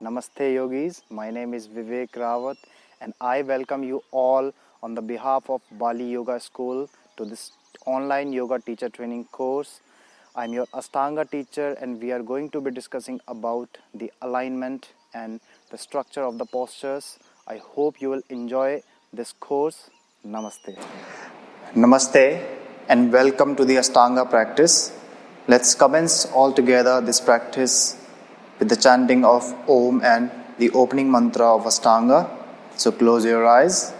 Namaste yogis, my name is Vivek Rawat and I welcome you all on the behalf of Bali Yoga School to this online yoga teacher training course. I'm your Ashtanga teacher and we are going to be discussing about the alignment and the structure of the postures. I hope you will enjoy this course. Namaste. Namaste and welcome to the Ashtanga practice. Let's commence all together this practice with the chanting of Om and the opening mantra of Ashtanga. So close your eyes.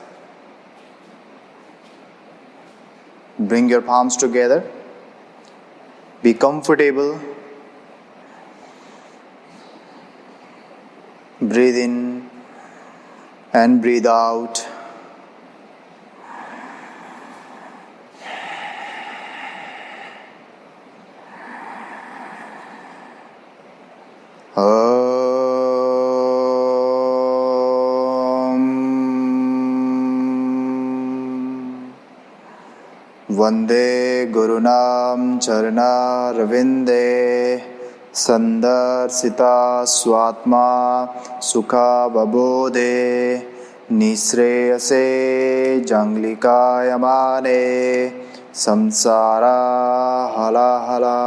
Bring your palms together. Be comfortable. Breathe in and breathe out. Vande Gurunam Charana-ravinde Sandarsita Swatma Sukha Babode Nisreyase Janglikayamane Samsara Hala Hala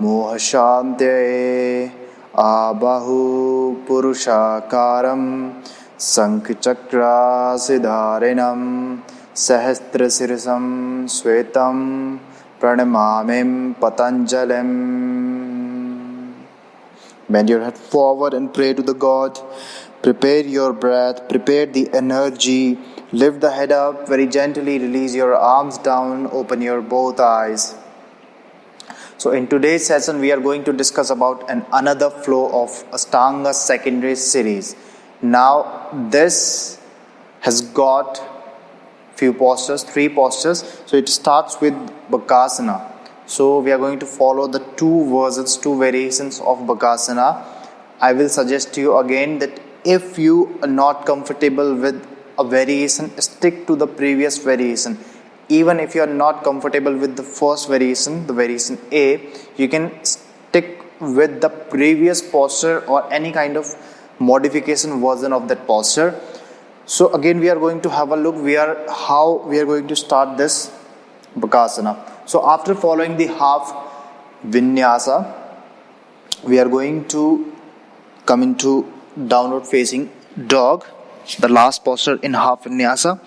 Mohashante Abahu Purushakaram Sankhchakra Siddharinam Sahasrasirsam Svetam Pranamamim Patanjalim. Bend your head forward and pray to the God. Prepare your breath, prepare the energy. Lift the head up very gently, release your arms down, open your both eyes. So in today's session we are going to discuss about another flow of Ashtanga secondary series. Now this has got few postures, 3 postures. So it starts with Bakasana. So we are going to follow the 2 variations of Bakasana. I will suggest to you again that if you are not comfortable with a variation, stick to the previous variation. Even if you are not comfortable with the first variation, the variation A, you can stick with the previous posture or any kind of modification version of that posture. So again we are going to have a look how we are going to start this Bakasana. So after following the half vinyasa, we are going to come into downward facing dog, the last posture in half vinyasa.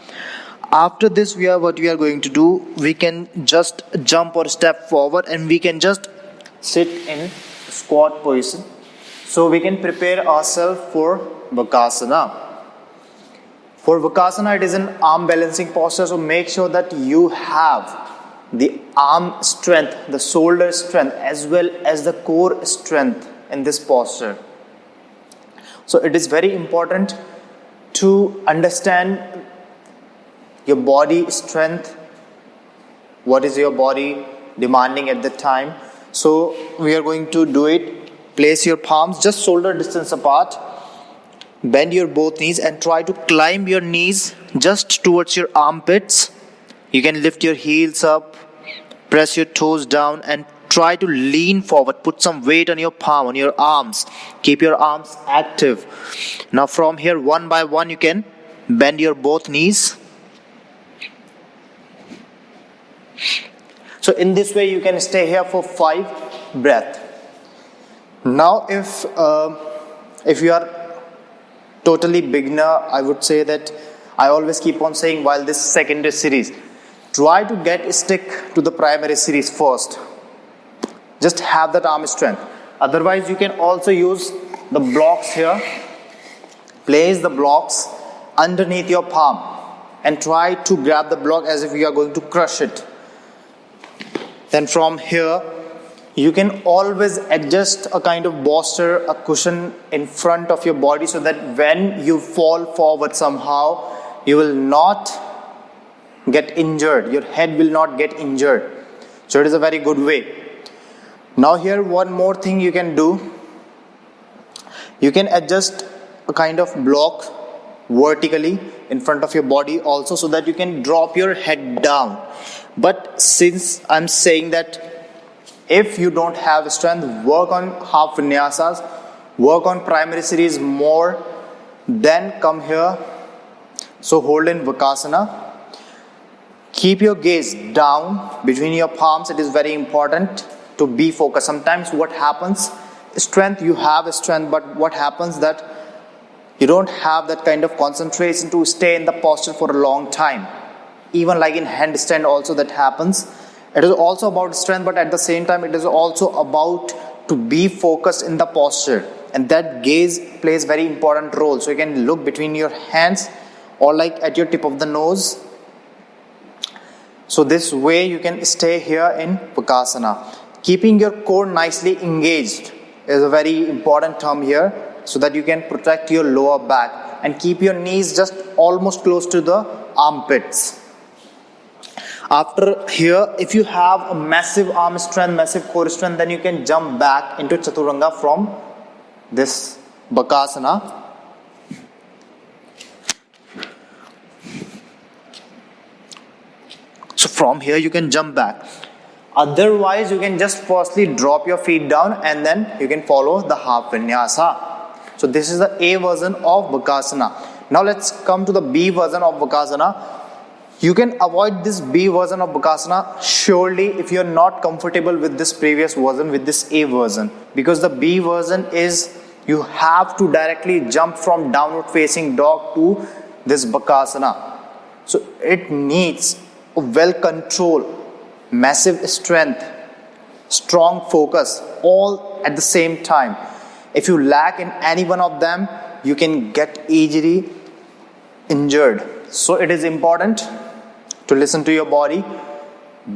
After this what we are going to do, we can just jump or step forward and we can just sit in squat position. So we can prepare ourselves for Bakasana. For Bakasana, it is an arm balancing posture, so make sure that you have the arm strength, the shoulder strength, as well as the core strength in this posture. So it is very important to understand your body strength, what is your body demanding at the time. So we are going to do it. Place your palms just shoulder distance apart. Bend your both knees and try to climb your knees just towards your armpits. You can lift your heels up, press your toes down and try to lean forward. Put some weight on your palm, on your arms. Keep your arms active. Now from here, one by one, you can bend your both knees. So in this way, you can stay here for 5 breaths. Now if you are totally beginner, I would say that I always keep on saying while this secondary series, try to stick to the primary series first. Just have that arm strength. Otherwise, you can also use the blocks here. Place the blocks underneath your palm and try to grab the block as if you are going to crush it. Then from here, you can always adjust a kind of bolster, a cushion in front of your body so that when you fall forward somehow, you will not get injured. Your head will not get injured. So it is a very good way. Now here one more thing you can do. You can adjust a kind of block vertically in front of your body also so that you can drop your head down. But since I'm saying that if you don't have strength, work on half vinyasas Work on primary series more. Then come here. So hold in Bakasana. Keep your gaze down between your palms. It is very important to be focused. Sometimes what happens, strength, you have a strength, but what happens that you don't have that kind of concentration to stay in the posture for a long time. Even like in handstand also that happens. It is also about strength, but at the same time it is also about to be focused in the posture. And that gaze plays very important role. So you can look between your hands or like at your tip of the nose. So this way you can stay here in Bakasana. Keeping your core nicely engaged is a very important term here, so that you can protect your lower back and keep your knees just almost close to the armpits. After here, if you have a massive arm strength, massive core strength, then you can jump back into Chaturanga from this Bakasana. So from here you can jump back. Otherwise you can just firstly drop your feet down and then you can follow the half vinyasa. So this is the A version of Bakasana. Now let's come to the B version of Bakasana. You can avoid this B version of Bakasana surely if you are not comfortable with this previous version, with this A version. Because the B version is you have to directly jump from downward facing dog to this Bakasana. So it needs a well controlled, massive strength, strong focus, all at the same time. If you lack in any one of them, you can get easily injured. So it is important to listen to your body.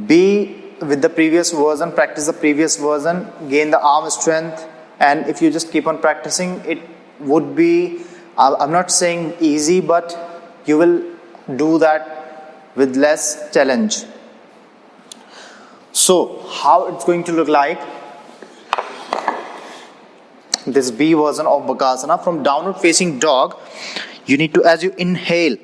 Be with the previous version, practice the previous version, gain the arm strength, and if you just keep on practicing, it would be, I'm not saying easy, but you will do that with less challenge. So how it's going to look like? This B version of Bakasana. From downward facing dog, you need to, as you inhale,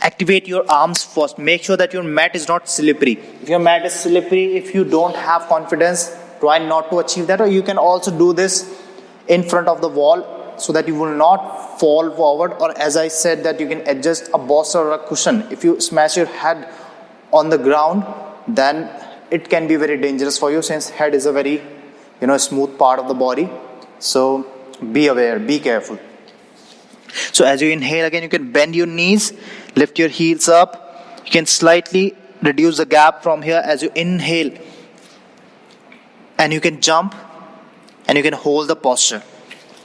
activate your arms first. Make sure that your mat is not slippery. If your mat is slippery, if you don't have confidence, try not to achieve that. Or you can also do this in front of the wall so that you will not fall forward. Or as I said, that you can adjust a bolster or a cushion. If you smash your head on the ground, then it can be very dangerous for you, since head is a very smooth part of the body. So be aware, be careful. So as you inhale again, you can bend your knees, lift your heels up. You can slightly reduce the gap from here as you inhale, and you can jump and you can hold the posture.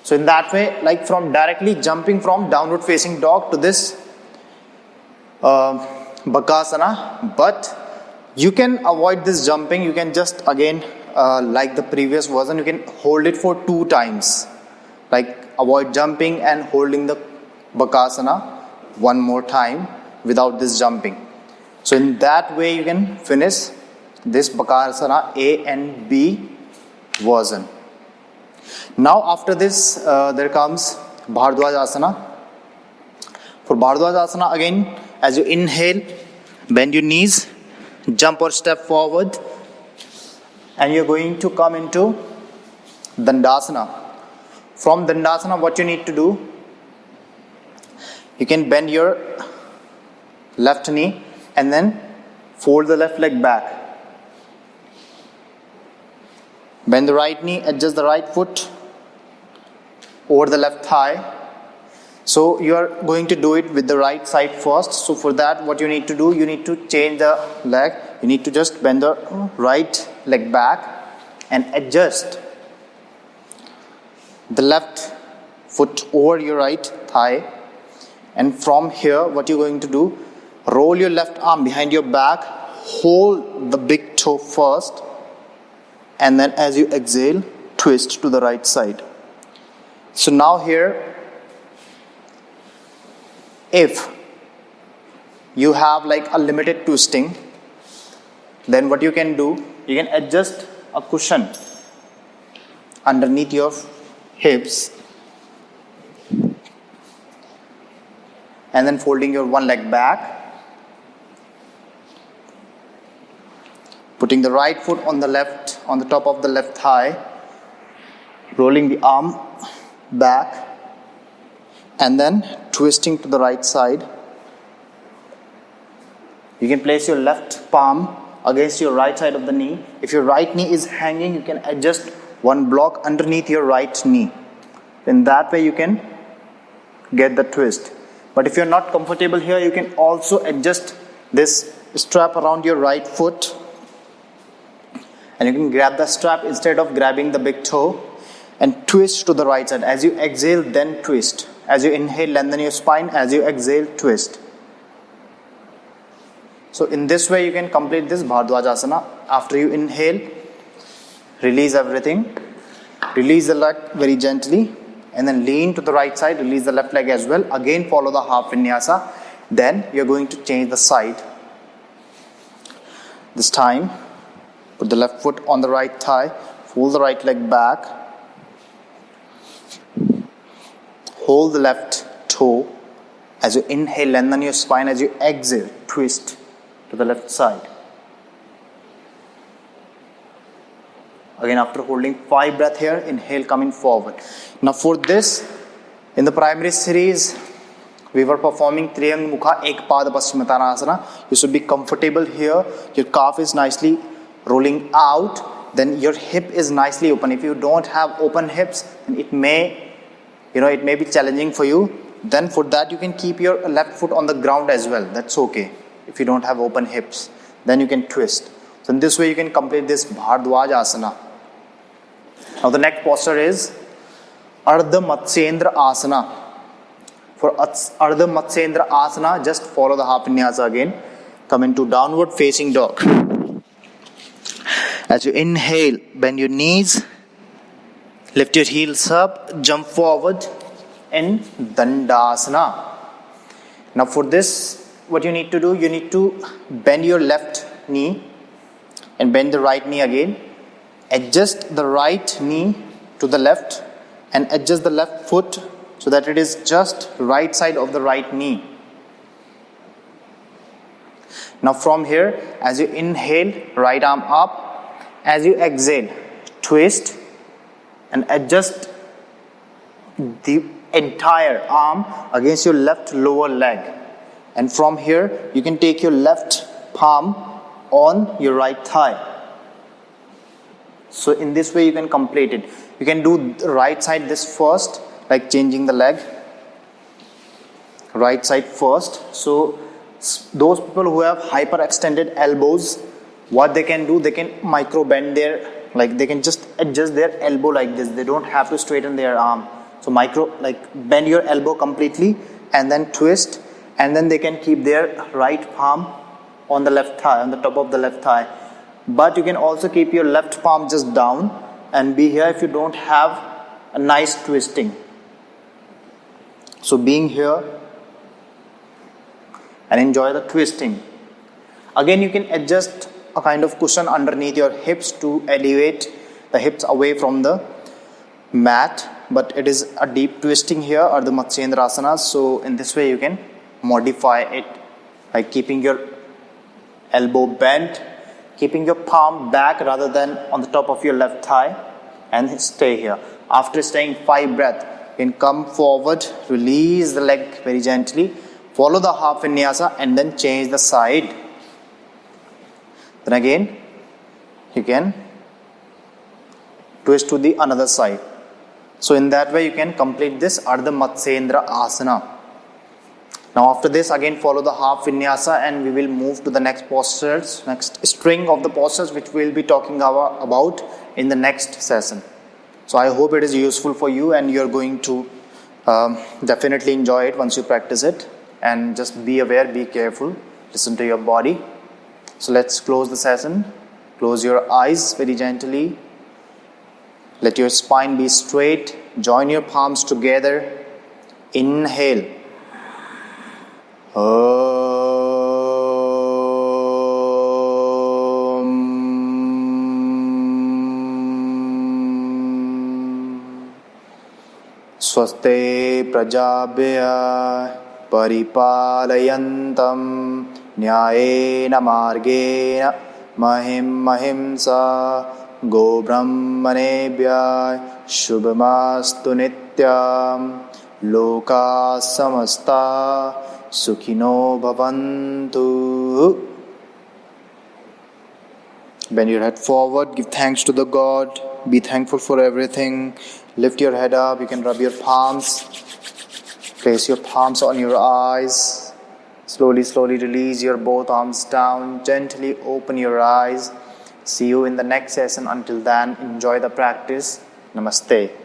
So in that way, like from directly jumping from downward facing dog to this Bakasana, but you can avoid this jumping. You can just again like the previous version, you can hold it for 2 times. Like avoid jumping and holding the Bakasana one more time without this jumping. So in that way you can finish this Bakasana A and B version. Now after this there comes Bhardwaj Asana. For Bhardwaj Asana again, as you inhale, bend your knees, jump or step forward, and you're going to come into Dandasana. From Dandasana, what you need to do, you can bend your left knee and then fold the left leg back. Bend the right knee, adjust the right foot over the left thigh. So you are going to do it with the right side first. So for that, what you need to do, you need to change the leg. You need to just bend the right leg back and adjust the left foot over your right thigh. And from here, what you're going to do, roll your left arm behind your back, hold the big toe first, and then as you exhale, twist to the right side. So now here, if you have like a limited twisting, then what you can do, you can adjust a cushion underneath your hips and then folding your one leg back, putting the right foot on the left, on the top of the left thigh, rolling the arm back, and then twisting to the right side. You can place your left palm against your right side of the knee. If your right knee is hanging, you can adjust one block underneath your right knee. In that way, you can get the twist. But if you're not comfortable here, you can also adjust this strap around your right foot, and you can grab the strap instead of grabbing the big toe and twist to the right side. As you exhale, then twist. As you inhale, lengthen your spine. As you exhale, twist. So in this way, you can complete this Bhardwaj Asana. After you inhale, release everything. Release the leg very gently, and then lean to the right side. Release the left leg as well. Again, follow the half vinyasa. Then you're going to change the side. This time, put the left foot on the right thigh. Fold the right leg back. Hold the left toe. As you inhale, lengthen your spine. As you exhale, twist to the left side. Again, after holding 5 breaths here, inhale, coming forward. Now for this, in the primary series, we were performing Triyang Mukha Ekpada Paschimottanasana. You should be comfortable here. Your calf is nicely rolling out. Then your hip is nicely open. If you don't have open hips, then it may be challenging for you. Then for that, you can keep your left foot on the ground as well. That's okay. If you don't have open hips, then you can twist. So in this way, you can complete this Bhardwaj Asana. Now the next posture is Ardha Matsyendra Asana. For Ardha Matsyendra Asana, just follow the half vinyasa again. Come into downward facing dog. As you inhale, bend your knees, lift your heels up, jump forward in Dandasana. Now for this, what you need to do, you need to bend your left knee and bend the right knee again. Adjust the right knee to the left and adjust the left foot so that it is just right side of the right knee. Now from here, as you inhale, right arm up. As you exhale, twist and adjust the entire arm against your left lower leg. And from here, you can take your left palm on your right thigh. So in this way, you can complete it. You can do the right side this first, like changing the leg. Right side first. So those people who have hyperextended elbows, what they can do, they can micro bend they can just adjust their elbow like this. They don't have to straighten their arm. So bend your elbow completely and then twist, and then they can keep their right palm on the left thigh, on the top of the left thigh. But you can also keep your left palm just down and be here if you don't have a nice twisting. So being here and enjoy the twisting. Again, you can adjust a kind of cushion underneath your hips to elevate the hips away from the mat. But it is a deep twisting here, or the Matsyendra Asana. So in this way, you can modify it by keeping your elbow bent, keeping your palm back rather than on the top of your left thigh, and stay here. After staying 5 breaths, you can come forward, release the leg very gently, follow the half vinyasa, and then change the side. Then again, you can twist to the another side. So in that way, you can complete this Ardha Matsyendra Asana. Now after this, again follow the half vinyasa, and we will move to the next postures, next string of the postures, which we will be talking about in the next session. So I hope it is useful for you, and you are going to definitely enjoy it once you practice it. And just be aware, be careful, listen to your body. So let's close the session. Close your eyes very gently. Let your spine be straight. Join your palms together. Inhale. Swaste prajabhya paripalayantam nyayena margena mahim mahimsa Go Brahmanebhya Shubhamastu Nityam Loka Samasta Sukhino Bhavantu. Bend your head forward, give thanks to the God, be thankful for everything. Lift your head up, you can rub your palms, place your palms on your eyes. Slowly release your both arms down, gently open your eyes. See you in the next session. Until then, enjoy the practice. Namaste.